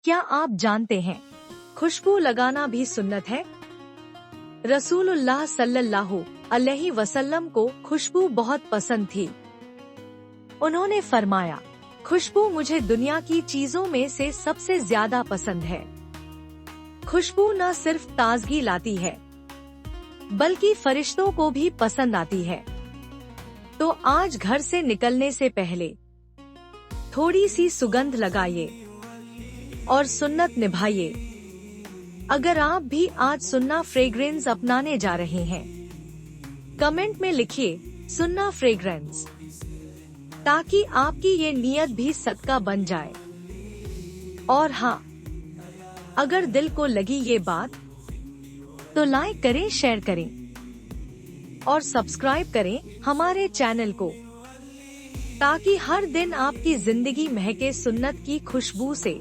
क्या आप जानते हैं खुशबू लगाना भी सुन्नत है। रसूलुल्लाह सल्लल्लाहु अलैहि वसल्लम को खुशबू बहुत पसंद थी। उन्होंने फरमाया, खुशबू मुझे दुनिया की चीजों में से सबसे ज्यादा पसंद है। खुशबू न सिर्फ ताजगी लाती है बल्कि फरिश्तों को भी पसंद आती है। तो आज घर से निकलने से पहले थोड़ी सी सुगंध लगाइए और सुन्नत निभाइए। अगर आप भी आज सुन्ना फ्रेग्रेंस अपनाने जा रहे हैं, कमेंट में लिखिए सुन्ना फ्रेग्रेंस, ताकि आपकी ये नियत भी सदका बन जाए। और हाँ, अगर दिल को लगी ये बात तो लाइक करें, शेयर करें और सब्सक्राइब करें हमारे चैनल को, ताकि हर दिन आपकी जिंदगी महके सुन्नत की खुशबू से।